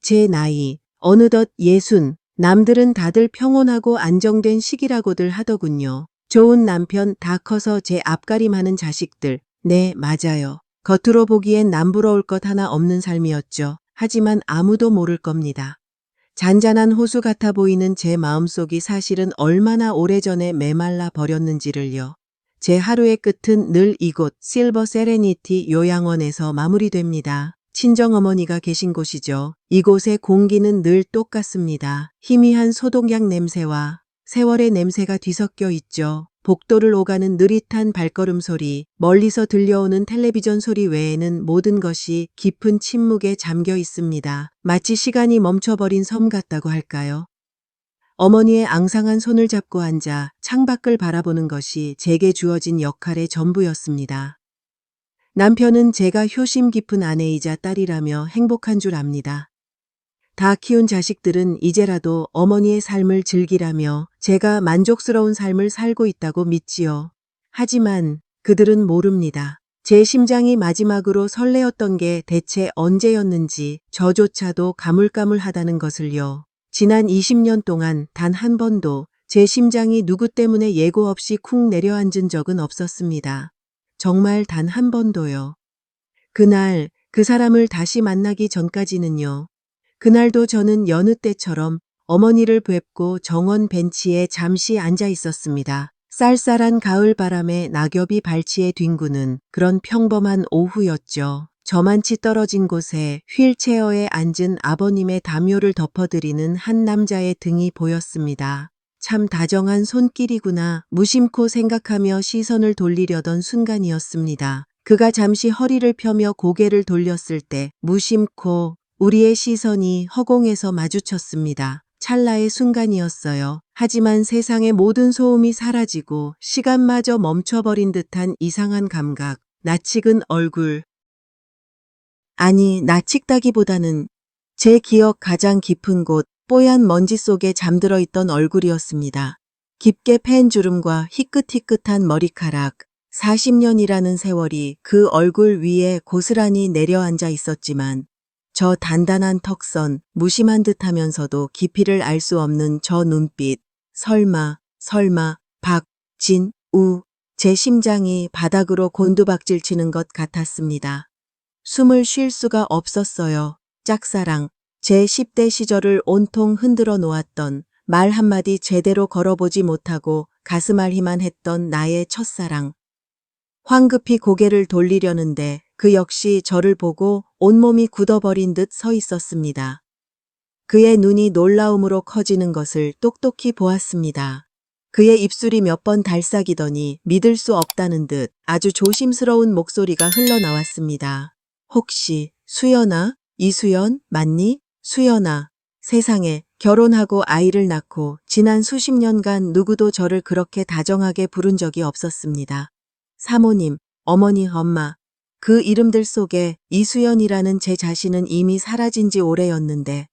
제 나이, 어느덧 60, 남들은 다들 평온하고 안정된 시기라고들 하더군요. 좋은 남편, 다 커서 제 앞가림하는 자식들. 네, 맞아요. 겉으로 보기엔 남부러울 것 하나 없는 삶이었죠. 하지만 아무도 모를 겁니다. 잔잔한 호수 같아 보이는 제 마음속이 사실은 얼마나 오래전에 메말라 버렸는지를요. 제 하루의 끝은 늘 이곳 실버 세레니티 요양원에서 마무리됩니다. 친정어머니가 계신 곳이죠. 이곳의 공기는 늘 똑같습니다. 희미한 소독약 냄새와 세월의 냄새가 뒤섞여 있죠. 복도를 오가는 느릿한 발걸음 소리, 멀리서 들려오는 텔레비전 소리 외에는 모든 것이 깊은 침묵에 잠겨 있습니다. 마치 시간이 멈춰버린 섬 같다고 할까요? 어머니의 앙상한 손을 잡고 앉아 창밖을 바라보는 것이 제게 주어진 역할의 전부였습니다. 남편은 제가 효심 깊은 아내이자 딸이라며 행복한 줄 압니다. 다 키운 자식들은 이제라도 어머니의 삶을 즐기라며 제가 만족스러운 삶을 살고 있다고 믿지요. 하지만 그들은 모릅니다. 제 심장이 마지막으로 설레었던 게 대체 언제였는지 저조차도 가물가물하다는 것을요. 지난 20년 동안 단 한 번도 제 심장이 누구 때문에 예고 없이 쿵 내려앉은 적은 없었습니다. 정말 단 한 번도요. 그날 그 사람을 다시 만나기 전까지는요. 그날도 저는 여느 때처럼 어머니를 뵙고 정원 벤치에 잠시 앉아 있었습니다. 쌀쌀한 가을 바람에 낙엽이 발치에 뒹구는 그런 평범한 오후였죠. 저만치 떨어진 곳에 휠체어에 앉은 아버님의 담요를 덮어드리는 한 남자의 등이 보였습니다. 참 다정한 손길이구나 무심코 생각하며 시선을 돌리려던 순간이었습니다. 그가 잠시 허리를 펴며 고개를 돌렸을 때 무심코 우리의 시선이 허공에서 마주쳤습니다. 찰나의 순간이었어요. 하지만 세상의 모든 소음이 사라지고 시간마저 멈춰버린 듯한 이상한 감각, 낯익은 얼굴. 아니, 낯익다기보다는 제 기억 가장 깊은 곳, 뽀얀 먼지 속에 잠들어 있던 얼굴이었습니다. 깊게 팬 주름과 희끗희끗한 머리카락, 40년이라는 세월이 그 얼굴 위에 고스란히 내려앉아 있었지만 저 단단한 턱선, 무심한 듯 하면서도 깊이를 알 수 없는 저 눈빛, 설마, 박진우, 제 심장이 바닥으로 곤두박질 치는 것 같았습니다. 숨을 쉴 수가 없었어요. 짝사랑, 제 10대 시절을 온통 흔들어 놓았던, 말 한마디 제대로 걸어보지 못하고 가슴 앓기만 했던 나의 첫사랑. 황급히 고개를 돌리려는데 그 역시 저를 보고 온몸이 굳어버린 듯 서 있었습니다. 그의 눈이 놀라움으로 커지는 것을 똑똑히 보았습니다. 그의 입술이 몇 번 달싹이더니 믿을 수 없다는 듯 아주 조심스러운 목소리가 흘러나왔습니다. 혹시 수연아? 이수연 맞니? 수연아. 세상에 결혼하고 아이를 낳고 지난 수십 년간 누구도 저를 그렇게 다정하게 부른 적이 없었습니다. 사모님, 어머니, 엄마. 그 이름들 속에 이수연이라는 제 자신은 이미 사라진 지 오래였는데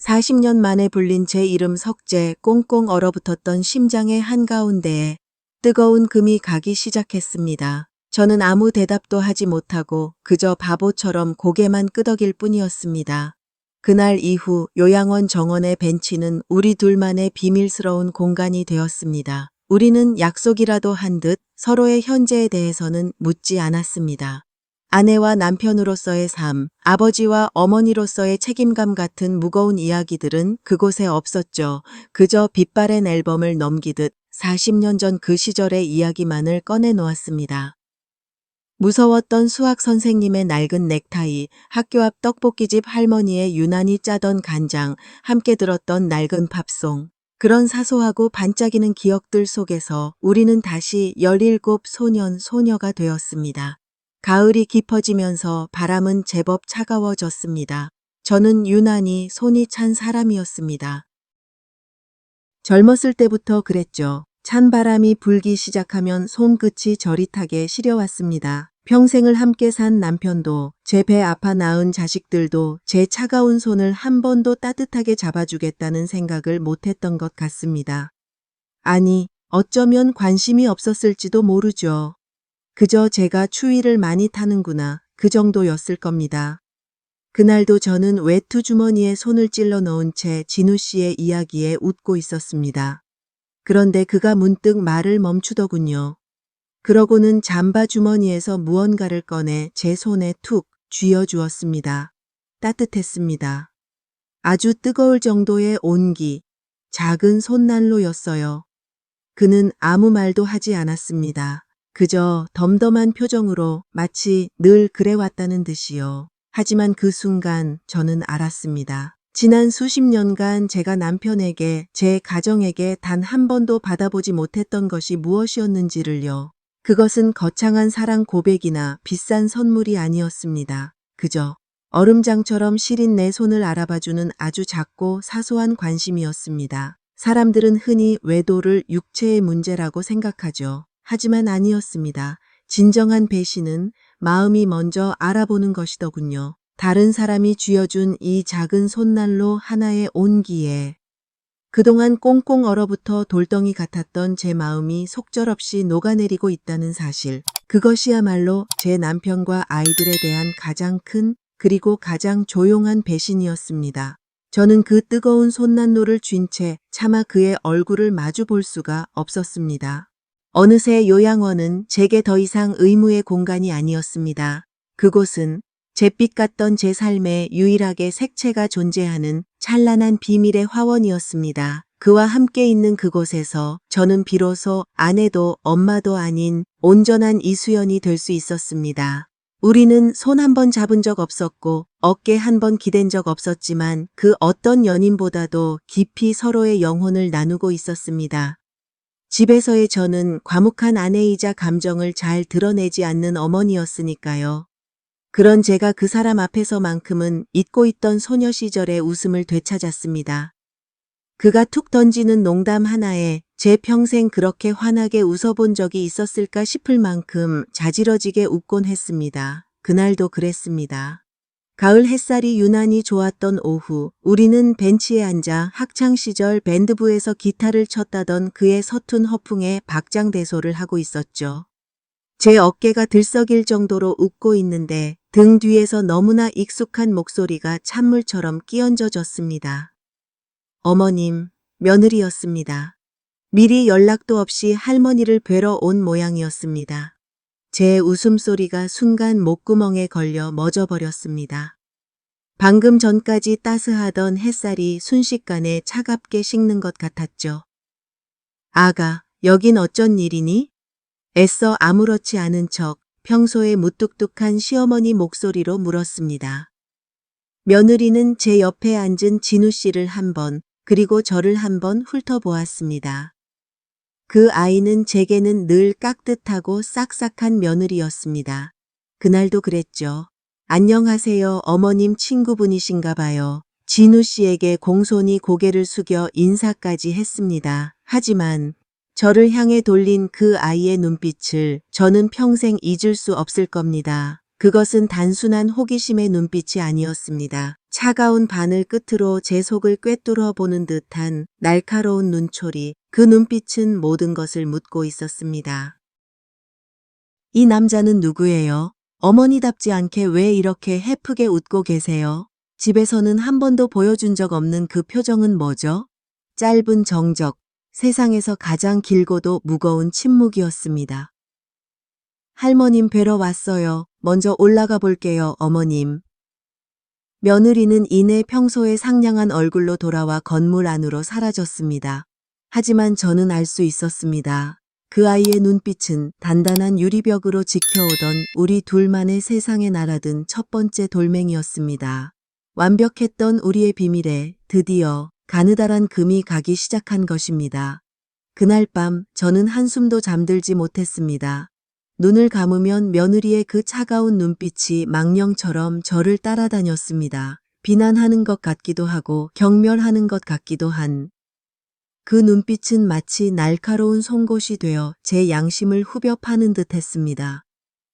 40년 만에 불린 제 이름 석재 꽁꽁 얼어붙었던 심장의 한가운데에 뜨거운 금이 가기 시작했습니다. 저는 아무 대답도 하지 못하고 그저 바보처럼 고개만 끄덕일 뿐이었습니다. 그날 이후 요양원 정원의 벤치는 우리 둘만의 비밀스러운 공간이 되었습니다. 우리는 약속이라도 한 듯 서로의 현재에 대해서는 묻지 않았습니다. 아내와 남편으로서의 삶, 아버지와 어머니로서의 책임감 같은 무거운 이야기들은 그곳에 없었죠. 그저 빛바랜 앨범을 넘기듯 40년 전 그 시절의 이야기만을 꺼내놓았습니다. 무서웠던 수학 선생님의 낡은 넥타이, 학교 앞 떡볶이집 할머니의 유난히 짜던 간장, 함께 들었던 낡은 팝송. 그런 사소하고 반짝이는 기억들 속에서 우리는 다시 17 소년, 소녀가 되었습니다. 가을이 깊어지면서 바람은 제법 차가워졌습니다. 저는 유난히 손이 찬 사람이었습니다. 젊었을 때부터 그랬죠. 찬 바람이 불기 시작하면 손끝이 저릿하게 시려왔습니다. 평생을 함께 산 남편도 제 배 아파 낳은 자식들도 제 차가운 손을 한 번도 따뜻하게 잡아주겠다는 생각을 못했던 것 같습니다. 아니, 어쩌면 관심이 없었을지도 모르죠. 그저 제가 추위를 많이 타는구나 그 정도였을 겁니다. 그날도 저는 외투 주머니에 손을 찔러 넣은 채 진우 씨의 이야기에 웃고 있었습니다. 그런데 그가 문득 말을 멈추더군요. 그러고는 잠바 주머니에서 무언가를 꺼내 제 손에 툭 쥐어 주었습니다. 따뜻했습니다. 아주 뜨거울 정도의 온기, 작은 손난로였어요. 그는 아무 말도 하지 않았습니다. 그저 덤덤한 표정으로 마치 늘 그래왔다는 듯이요. 하지만 그 순간 저는 알았습니다. 지난 수십 년간 제가 남편에게, 제 가정에게 단 한 번도 받아보지 못했던 것이 무엇이었는지를요. 그것은 거창한 사랑 고백이나 비싼 선물이 아니었습니다. 그저 얼음장처럼 시린 내 손을 알아봐주는 아주 작고 사소한 관심이었습니다. 사람들은 흔히 외도를 육체의 문제라고 생각하죠. 하지만 아니었습니다. 진정한 배신은 마음이 먼저 알아보는 것이더군요. 다른 사람이 쥐어준 이 작은 손난로 하나의 온기에 그동안 꽁꽁 얼어붙어 돌덩이 같았던 제 마음이 속절없이 녹아내리고 있다는 사실. 그것이야말로 제 남편과 아이들에 대한 가장 큰 그리고 가장 조용한 배신이었습니다. 저는 그 뜨거운 손난로를 쥔 채 차마 그의 얼굴을 마주 볼 수가 없었습니다. 어느새 요양원은 제게 더 이상 의무의 공간이 아니었습니다. 그곳은 잿빛 같던 제 삶에 유일하게 색채가 존재하는 찬란한 비밀의 화원이었습니다. 그와 함께 있는 그곳에서 저는 비로소 아내도 엄마도 아닌 온전한 이수연이 될 수 있었습니다. 우리는 손 한 번 잡은 적 없었고 어깨 한 번 기댄 적 없었지만 그 어떤 연인보다도 깊이 서로의 영혼을 나누고 있었습니다. 집에서의 저는 과묵한 아내이자 감정을 잘 드러내지 않는 어머니였으니까요. 그런 제가 그 사람 앞에서만큼은 잊고 있던 소녀 시절의 웃음을 되찾았습니다. 그가 툭 던지는 농담 하나에 제 평생 그렇게 환하게 웃어본 적이 있었을까 싶을 만큼 자지러지게 웃곤 했습니다. 그날도 그랬습니다. 가을 햇살이 유난히 좋았던 오후, 우리는 벤치에 앉아 학창시절 밴드부에서 기타를 쳤다던 그의 서툰 허풍에 박장대소를 하고 있었죠. 제 어깨가 들썩일 정도로 웃고 있는데 등 뒤에서 너무나 익숙한 목소리가 찬물처럼 끼얹어졌습니다. 어머님, 며느리였습니다. 미리 연락도 없이 할머니를 뵈러 온 모양이었습니다. 제 웃음소리가 순간 목구멍에 걸려 멎어버렸습니다. 방금 전까지 따스하던 햇살이 순식간에 차갑게 식는 것 같았죠. 아가, 여긴 어쩐 일이니? 애써 아무렇지 않은 척 평소에 무뚝뚝한 시어머니 목소리로 물었습니다. 며느리는 제 옆에 앉은 진우 씨를 한 번, 그리고 저를 한 번 훑어보았습니다. 그 아이는 제게는 늘 깍듯하고 싹싹한 며느리였습니다. 그날도 그랬죠. 안녕하세요, 어머님 친구분이신가 봐요. 진우 씨에게 공손히 고개를 숙여 인사까지 했습니다. 하지만 저를 향해 돌린 그 아이의 눈빛을 저는 평생 잊을 수 없을 겁니다. 그것은 단순한 호기심의 눈빛이 아니었습니다. 차가운 바늘 끝으로 제 속을 꿰뚫어 보는 듯한 날카로운 눈초리, 그 눈빛은 모든 것을 묻고 있었습니다. 이 남자는 누구예요? 어머니답지 않게 왜 이렇게 해프게 웃고 계세요? 집에서는 한 번도 보여준 적 없는 그 표정은 뭐죠? 짧은 정적, 세상에서 가장 길고도 무거운 침묵이었습니다. 할머님 뵈러 왔어요. 먼저 올라가 볼게요, 어머님. 며느리는 이내 평소의 상냥한 얼굴로 돌아와 건물 안으로 사라졌습니다. 하지만 저는 알 수 있었습니다. 그 아이의 눈빛은 단단한 유리벽으로 지켜오던 우리 둘만의 세상에 날아든 첫 번째 돌멩이였습니다. 완벽했던 우리의 비밀에 드디어 가느다란 금이 가기 시작한 것입니다. 그날 밤 저는 한숨도 잠들지 못했습니다. 눈을 감으면 며느리의 그 차가운 눈빛이 망령처럼 저를 따라다녔습니다. 비난하는 것 같기도 하고 경멸하는 것 같기도 한 그 눈빛은 마치 날카로운 송곳이 되어 제 양심을 후벼 파는 듯 했습니다.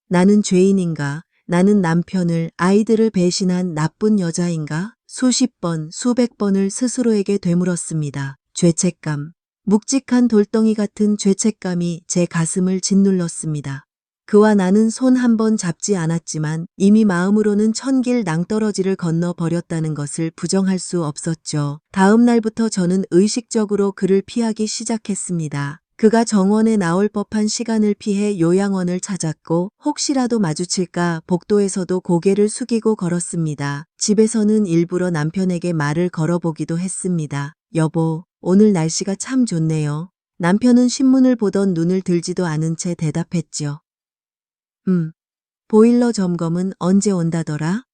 나는 죄인인가? 나는 남편을, 아이들을 배신한 나쁜 여자인가? 수십 번, 수백 번을 스스로에게 되물었습니다. 죄책감, 묵직한 돌덩이 같은 죄책감이 제 가슴을 짓눌렀습니다. 그와 나는 손 한 번 잡지 않았지만 이미 마음으로는 천길 낭떠러지를 건너 버렸다는 것을 부정할 수 없었죠. 다음 날부터 저는 의식적으로 그를 피하기 시작했습니다. 그가 정원에 나올 법한 시간을 피해 요양원을 찾았고 혹시라도 마주칠까 복도에서도 고개를 숙이고 걸었습니다. 집에서는 일부러 남편에게 말을 걸어보기도 했습니다. 여보, 오늘 날씨가 참 좋네요. 남편은 신문을 보던 눈을 들지도 않은 채 대답했죠. 보일러 점검은 언제 온다더라?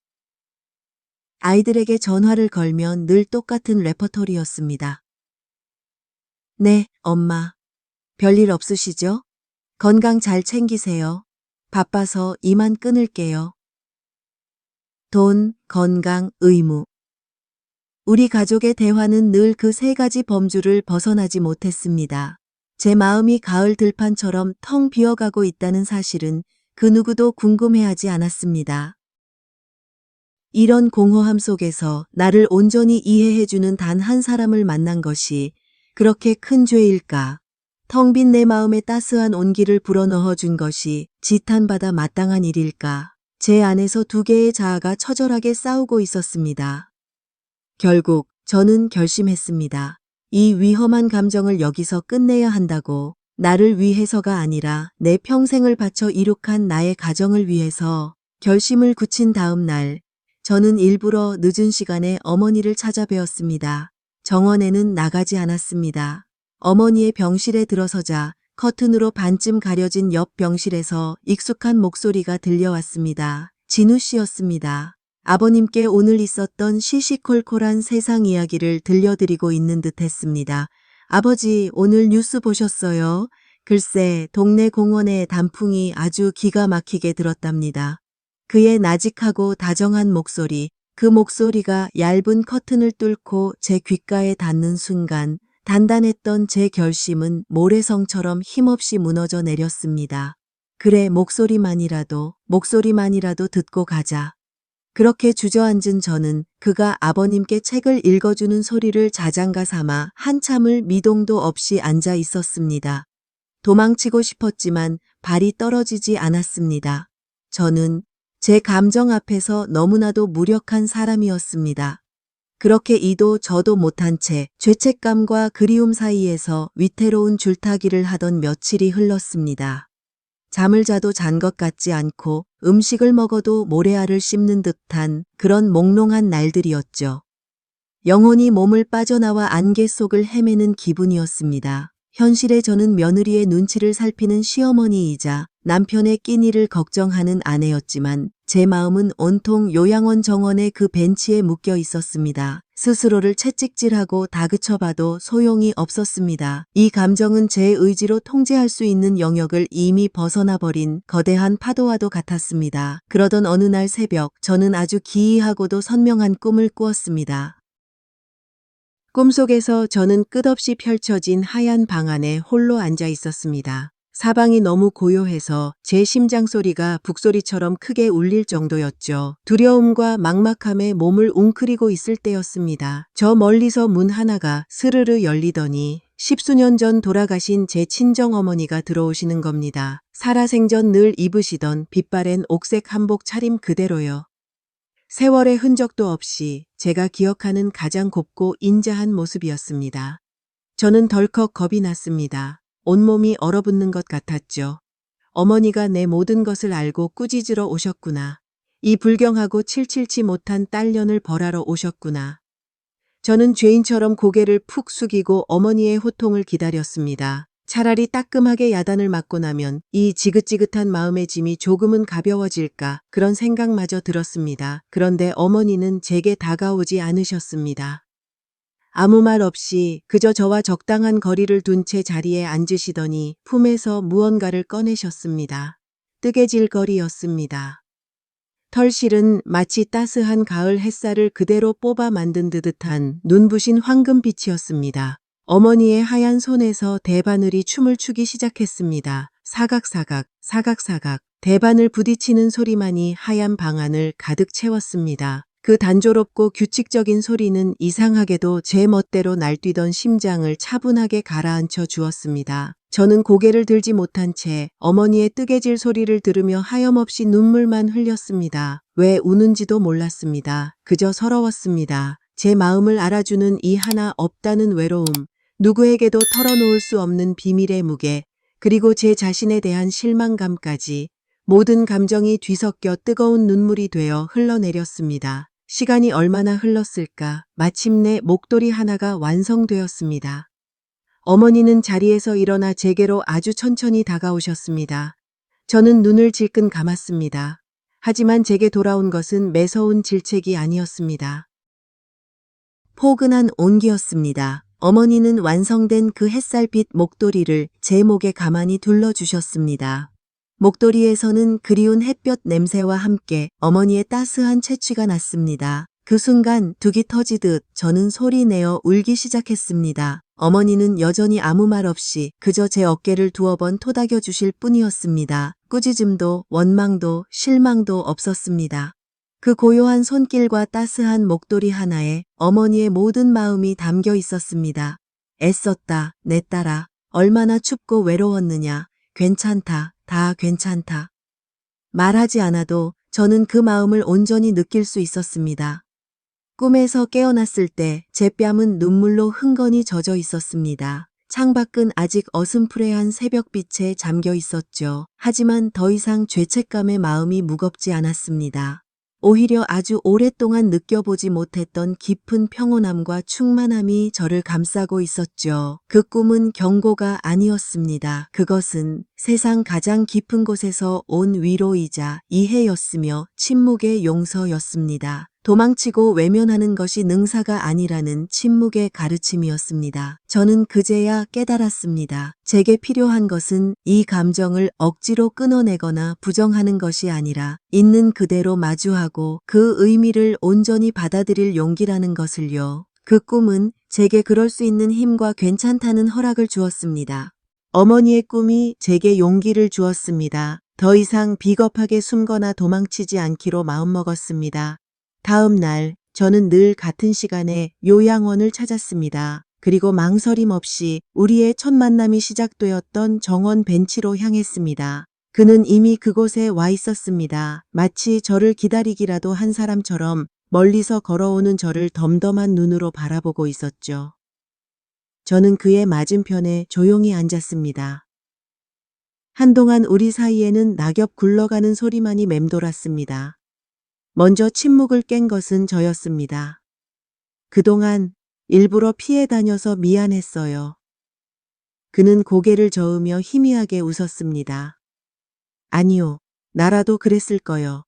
아이들에게 전화를 걸면 늘 똑같은 레퍼토리였습니다. 네, 엄마. 별일 없으시죠? 건강 잘 챙기세요. 바빠서 이만 끊을게요. 돈, 건강, 의무. 우리 가족의 대화는 늘 그 세 가지 범주를 벗어나지 못했습니다. 제 마음이 가을 들판처럼 텅 비어가고 있다는 사실은 그 누구도 궁금해하지 않았습니다. 이런 공허함 속에서 나를 온전히 이해해주는 단 한 사람을 만난 것이 그렇게 큰 죄일까? 텅 빈 내 마음에 따스한 온기를 불어넣어 준 것이 지탄받아 마땅한 일일까? 제 안에서 두 개의 자아가 처절하게 싸우고 있었습니다. 결국 저는 결심했습니다. 이 위험한 감정을 여기서 끝내야 한다고. 나를 위해서가 아니라 내 평생을 바쳐 이룩한 나의 가정을 위해서. 결심을 굳힌 다음 날, 저는 일부러 늦은 시간에 어머니를 찾아뵈었습니다. 정원에는 나가지 않았습니다. 어머니의 병실에 들어서자 커튼으로 반쯤 가려진 옆 병실에서 익숙한 목소리가 들려왔습니다. 진우 씨였습니다. 아버님께 오늘 있었던 시시콜콜한 세상 이야기를 들려드리고 있는 듯 했습니다. 아버지, 오늘 뉴스 보셨어요? 글쎄, 동네 공원에 단풍이 아주 기가 막히게 들었답니다. 그의 나직하고 다정한 목소리, 그 목소리가 얇은 커튼을 뚫고 제 귓가에 닿는 순간 단단했던 제 결심은 모래성처럼 힘없이 무너져 내렸습니다. 그래, 목소리만이라도 듣고 가자. 그렇게 주저앉은 저는 그가 아버님께 책을 읽어주는 소리를 자장가 삼아 한참을 미동도 없이 앉아 있었습니다. 도망치고 싶었지만 발이 떨어지지 않았습니다. 저는 제 감정 앞에서 너무나도 무력한 사람이었습니다. 그렇게 이도 저도 못한 채 죄책감과 그리움 사이에서 위태로운 줄타기를 하던 며칠이 흘렀습니다. 잠을 자도 잔 것 같지 않고 음식을 먹어도 모래알을 씹는 듯한 그런 몽롱한 날들이었죠. 영혼이 몸을 빠져나와 안개 속을 헤매는 기분이었습니다. 현실의 저는 며느리의 눈치를 살피는 시어머니이자 남편의 끼니를 걱정하는 아내였지만 제 마음은 온통 요양원 정원의 그 벤치에 묶여 있었습니다. 스스로를 채찍질하고 다그쳐봐도 소용이 없었습니다. 이 감정은 제 의지로 통제할 수 있는 영역을 이미 벗어나버린 거대한 파도와도 같았습니다. 그러던 어느 날 새벽, 저는 아주 기이하고도 선명한 꿈을 꾸었습니다. 꿈속에서 저는 끝없이 펼쳐진 하얀 방 안에 홀로 앉아 있었습니다. 사방이 너무 고요해서 제 심장 소리가 북소리처럼 크게 울릴 정도였죠. 두려움과 막막함에 몸을 웅크리고 있을 때였습니다. 저 멀리서 문 하나가 스르르 열리더니 십수년 전 돌아가신 제 친정어머니가 들어오시는 겁니다. 살아생전 늘 입으시던 빛바랜 옥색 한복 차림 그대로요. 세월의 흔적도 없이 제가 기억하는 가장 곱고 인자한 모습이었습니다. 저는 덜컥 겁이 났습니다. 온몸이 얼어붙는 것 같았죠. 어머니가 내 모든 것을 알고 꾸짖으러 오셨구나. 이 불경하고 칠칠치 못한 딸년을 벌하러 오셨구나. 저는 죄인처럼 고개를 푹 숙이고 어머니의 호통을 기다렸습니다. 차라리 따끔하게 야단을 맞고 나면 이 지긋지긋한 마음의 짐이 조금은 가벼워질까 그런 생각마저 들었습니다. 그런데 어머니는 제게 다가오지 않으셨습니다. 아무 말 없이 그저 저와 적당한 거리를 둔 채 자리에 앉으시더니 품에서 무언가를 꺼내셨습니다. 뜨개질거리였습니다. 털실은 마치 따스한 가을 햇살을 그대로 뽑아 만든 듯한 눈부신 황금빛이었습니다. 어머니의 하얀 손에서 대바늘이 춤을 추기 시작했습니다. 사각사각, 사각사각, 대바늘 부딪히는 소리만이 하얀 방 안을 가득 채웠습니다. 그 단조롭고 규칙적인 소리는 이상하게도 제 멋대로 날뛰던 심장을 차분하게 가라앉혀 주었습니다. 저는 고개를 들지 못한 채 어머니의 뜨개질 소리를 들으며 하염없이 눈물만 흘렸습니다. 왜 우는지도 몰랐습니다. 그저 서러웠습니다. 제 마음을 알아주는 이 하나 없다는 외로움, 누구에게도 털어놓을 수 없는 비밀의 무게, 그리고 제 자신에 대한 실망감까지 모든 감정이 뒤섞여 뜨거운 눈물이 되어 흘러내렸습니다. 시간이 얼마나 흘렀을까? 마침내 목도리 하나가 완성되었습니다. 어머니는 자리에서 일어나 제게로 아주 천천히 다가오셨습니다. 저는 눈을 질끈 감았습니다. 하지만 제게 돌아온 것은 매서운 질책이 아니었습니다. 포근한 온기였습니다. 어머니는 완성된 그 햇살빛 목도리를 제 목에 가만히 둘러주셨습니다. 목도리에서는 그리운 햇볕 냄새와 함께 어머니의 따스한 채취가 났습니다. 그 순간 둑이 터지듯 저는 소리내어 울기 시작했습니다. 어머니는 여전히 아무 말 없이 그저 제 어깨를 두어 번 토닥여 주실 뿐이었습니다. 꾸짖음도 원망도 실망도 없었습니다. 그 고요한 손길과 따스한 목도리 하나에 어머니의 모든 마음이 담겨 있었습니다. 애썼다, 내 딸아. 얼마나 춥고 외로웠느냐. 괜찮다, 다 괜찮다. 말하지 않아도 저는 그 마음을 온전히 느낄 수 있었습니다. 꿈에서 깨어났을 때 제 뺨은 눈물로 흥건히 젖어 있었습니다. 창밖은 아직 어슴푸레한 새벽빛에 잠겨 있었죠. 하지만 더 이상 죄책감의 마음이 무겁지 않았습니다. 오히려 아주 오랫동안 느껴보지 못했던 깊은 평온함과 충만함이 저를 감싸고 있었죠. 그 꿈은 경고가 아니었습니다. 그것은 세상 가장 깊은 곳에서 온 위로이자 이해였으며 침묵의 용서였습니다. 도망치고 외면하는 것이 능사가 아니라는 침묵의 가르침이었습니다. 저는 그제야 깨달았습니다. 제게 필요한 것은 이 감정을 억지로 끊어내거나 부정하는 것이 아니라 있는 그대로 마주하고 그 의미를 온전히 받아들일 용기라는 것을요. 그 꿈은 제게 그럴 수 있는 힘과 괜찮다는 허락을 주었습니다. 어머니의 꿈이 제게 용기를 주었습니다. 더 이상 비겁하게 숨거나 도망치지 않기로 마음먹었습니다. 다음 날 저는 늘 같은 시간에 요양원을 찾았습니다. 그리고 망설임 없이 우리의 첫 만남이 시작되었던 정원 벤치로 향했습니다. 그는 이미 그곳에 와 있었습니다. 마치 저를 기다리기라도 한 사람처럼 멀리서 걸어오는 저를 덤덤한 눈으로 바라보고 있었죠. 저는 그의 맞은편에 조용히 앉았습니다. 한동안 우리 사이에는 낙엽 굴러가는 소리만이 맴돌았습니다. 먼저 침묵을 깬 것은 저였습니다. 그동안 일부러 피해 다녀서 미안했어요. 그는 고개를 저으며 희미하게 웃었습니다. 아니요, 나라도 그랬을 거요.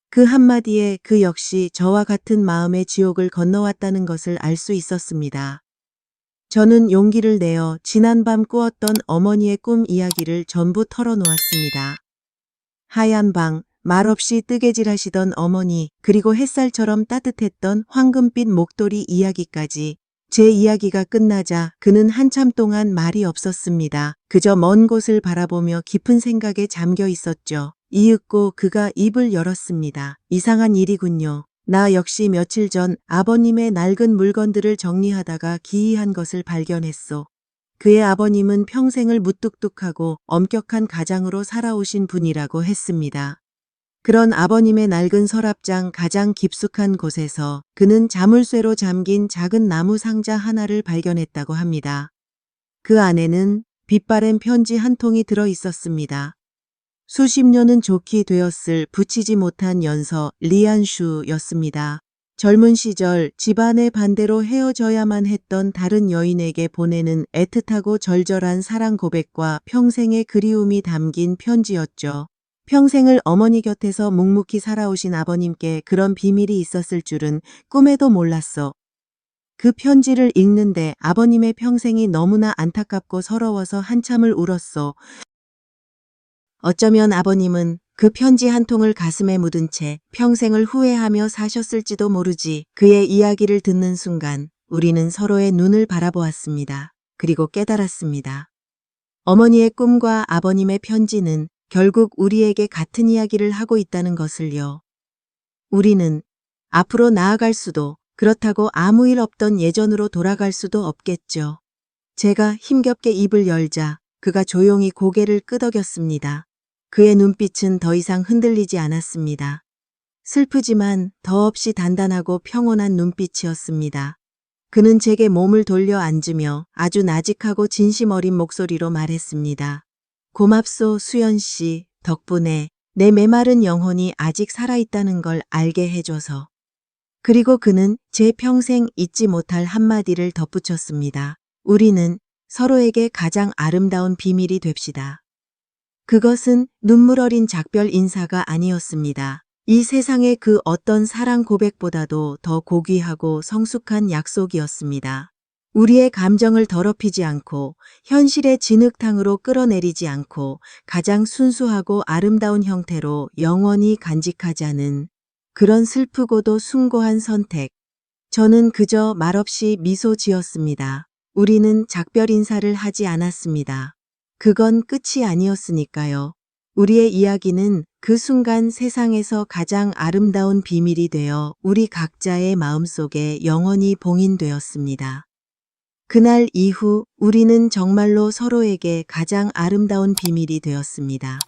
그 한마디에 그 역시 저와 같은 마음의 지옥을 건너왔다는 것을 알 수 있었습니다. 저는 용기를 내어 지난밤 꾸었던 어머니의 꿈 이야기를 전부 털어놓았습니다. 하얀 방, 말없이 뜨개질하시던 어머니, 그리고 햇살처럼 따뜻했던 황금빛 목도리 이야기까지. 제 이야기가 끝나자 그는 한참 동안 말이 없었습니다. 그저 먼 곳을 바라보며 깊은 생각에 잠겨 있었죠. 이윽고 그가 입을 열었습니다. 이상한 일이군요. 나 역시 며칠 전 아버님의 낡은 물건들을 정리하다가 기이한 것을 발견했소. 그의 아버님은 평생을 무뚝뚝하고 엄격한 가장으로 살아오신 분이라고 했습니다. 그런 아버님의 낡은 서랍장 가장 깊숙한 곳에서 그는 자물쇠로 잠긴 작은 나무 상자 하나를 발견했다고 합니다. 그 안에는 빛바랜 편지 한 통이 들어 있었습니다. 수십 년은 좋게 되었을 붙이지 못한 연서 리안슈였습니다. 젊은 시절 집안의 반대로 헤어져야만 했던 다른 여인에게 보내는 애틋하고 절절한 사랑 고백과 평생의 그리움이 담긴 편지였죠. 평생을 어머니 곁에서 묵묵히 살아오신 아버님께 그런 비밀이 있었을 줄은 꿈에도 몰랐어. 그 편지를 읽는데 아버님의 평생이 너무나 안타깝고 서러워서 한참을 울었어. 어쩌면 아버님은 그 편지 한 통을 가슴에 묻은 채 평생을 후회하며 사셨을지도 모르지. 그의 이야기를 듣는 순간 우리는 서로의 눈을 바라보았습니다. 그리고 깨달았습니다. 어머니의 꿈과 아버님의 편지는 결국 우리에게 같은 이야기를 하고 있다는 것을요. 우리는 앞으로 나아갈 수도, 그렇다고 아무 일 없던 예전으로 돌아갈 수도 없겠죠. 제가 힘겹게 입을 열자 그가 조용히 고개를 끄덕였습니다. 그의 눈빛은 더 이상 흔들리지 않았습니다. 슬프지만 더없이 단단하고 평온한 눈빛이었습니다. 그는 제게 몸을 돌려 앉으며 아주 나직하고 진심 어린 목소리로 말했습니다. 고맙소, 수연 씨. 덕분에 내 메마른 영혼이 아직 살아있다는 걸 알게 해줘서. 그리고 그는 제 평생 잊지 못할 한마디를 덧붙였습니다. 우리는 서로에게 가장 아름다운 비밀이 됩시다. 그것은 눈물 어린 작별 인사가 아니었습니다. 이 세상의 그 어떤 사랑 고백보다도 더 고귀하고 성숙한 약속이었습니다. 우리의 감정을 더럽히지 않고 현실의 진흙탕으로 끌어내리지 않고 가장 순수하고 아름다운 형태로 영원히 간직하자는 그런 슬프고도 숭고한 선택. 저는 그저 말없이 미소 지었습니다. 우리는 작별 인사를 하지 않았습니다. 그건 끝이 아니었으니까요. 우리의 이야기는 그 순간 세상에서 가장 아름다운 비밀이 되어 우리 각자의 마음속에 영원히 봉인되었습니다. 그날 이후 우리는 정말로 서로에게 가장 아름다운 비밀이 되었습니다.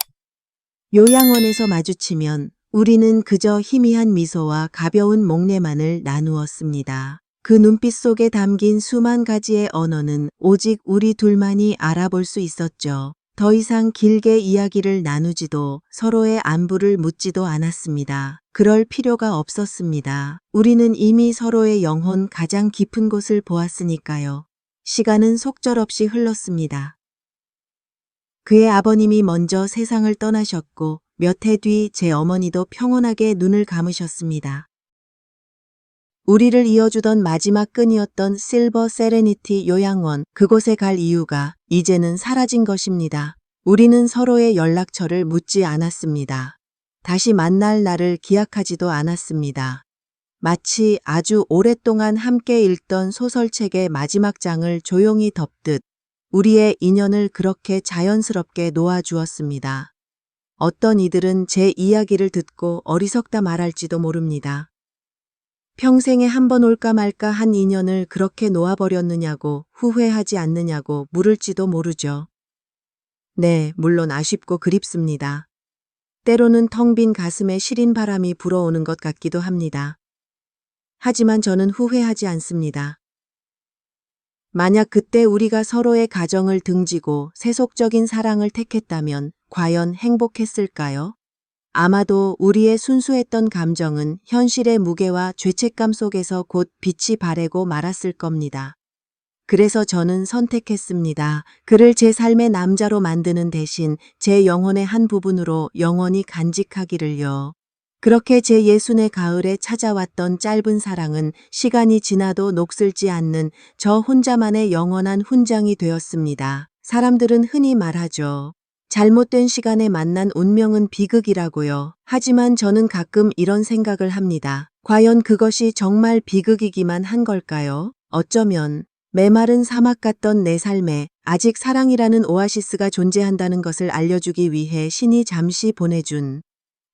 요양원에서 마주치면 우리는 그저 희미한 미소와 가벼운 목례만을 나누었습니다. 그 눈빛 속에 담긴 수만 가지의 언어는 오직 우리 둘만이 알아볼 수 있었죠. 더 이상 길게 이야기를 나누지도 서로의 안부를 묻지도 않았습니다. 그럴 필요가 없었습니다. 우리는 이미 서로의 영혼 가장 깊은 곳을 보았으니까요. 시간은 속절없이 흘렀습니다. 그의 아버님이 먼저 세상을 떠나셨고 몇 해 뒤 제 어머니도 평온하게 눈을 감으셨습니다. 우리를 이어주던 마지막 끈이었던 실버 세레니티 요양원, 그곳에 갈 이유가 이제는 사라진 것입니다. 우리는 서로의 연락처를 묻지 않았습니다. 다시 만날 날을 기약하지도 않았습니다. 마치 아주 오랫동안 함께 읽던 소설책의 마지막 장을 조용히 덮듯 우리의 인연을 그렇게 자연스럽게 놓아주었습니다. 어떤 이들은 제 이야기를 듣고 어리석다 말할지도 모릅니다. 평생에 한 번 올까 말까 한 인연을 그렇게 놓아버렸느냐고 후회하지 않느냐고 물을지도 모르죠. 네, 물론 아쉽고 그립습니다. 때로는 텅 빈 가슴에 시린 바람이 불어오는 것 같기도 합니다. 하지만 저는 후회하지 않습니다. 만약 그때 우리가 서로의 가정을 등지고 세속적인 사랑을 택했다면 과연 행복했을까요? 아마도 우리의 순수했던 감정은 현실의 무게와 죄책감 속에서 곧 빛이 바래고 말았을 겁니다. 그래서 저는 선택했습니다. 그를 제 삶의 남자로 만드는 대신 제 영혼의 한 부분으로 영원히 간직하기를요. 그렇게 제 예순의 가을에 찾아왔던 짧은 사랑은 시간이 지나도 녹슬지 않는 저 혼자만의 영원한 훈장이 되었습니다. 사람들은 흔히 말하죠. 잘못된 시간에 만난 운명은 비극이라고요. 하지만 저는 가끔 이런 생각을 합니다. 과연 그것이 정말 비극이기만 한 걸까요? 어쩌면 메마른 사막 같던 내 삶에 아직 사랑이라는 오아시스가 존재한다는 것을 알려주기 위해 신이 잠시 보내준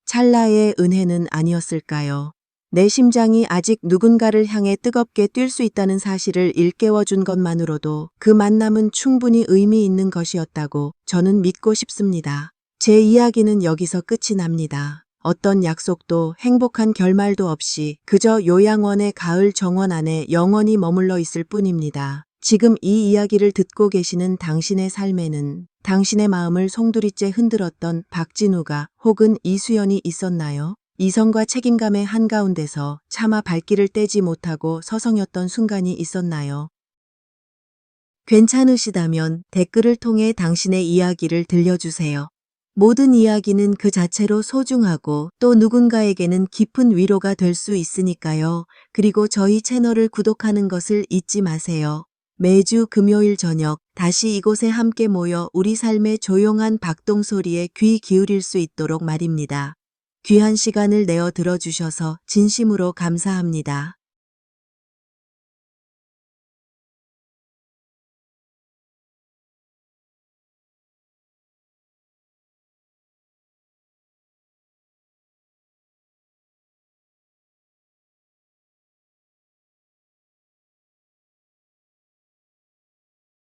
찰나의 은혜는 아니었을까요? 내 심장이 아직 누군가를 향해 뜨겁게 뛸 수 있다는 사실을 일깨워준 것만으로도 그 만남은 충분히 의미 있는 것이었다고 저는 믿고 싶습니다. 제 이야기는 여기서 끝이 납니다. 어떤 약속도 행복한 결말도 없이 그저 요양원의 가을 정원 안에 영원히 머물러 있을 뿐입니다. 지금 이 이야기를 듣고 계시는 당신의 삶에는 당신의 마음을 송두리째 흔들었던 박진우가 혹은 이수연이 있었나요? 이성과 책임감의 한가운데서 차마 발길을 떼지 못하고 서성였던 순간이 있었나요? 괜찮으시다면 댓글을 통해 당신의 이야기를 들려주세요. 모든 이야기는 그 자체로 소중하고 또 누군가에게는 깊은 위로가 될 수 있으니까요. 그리고 저희 채널을 구독하는 것을 잊지 마세요. 매주 금요일 저녁 다시 이곳에 함께 모여 우리 삶의 조용한 박동소리에 귀 기울일 수 있도록 말입니다. 귀한 시간을 내어 들어주셔서 진심으로 감사합니다.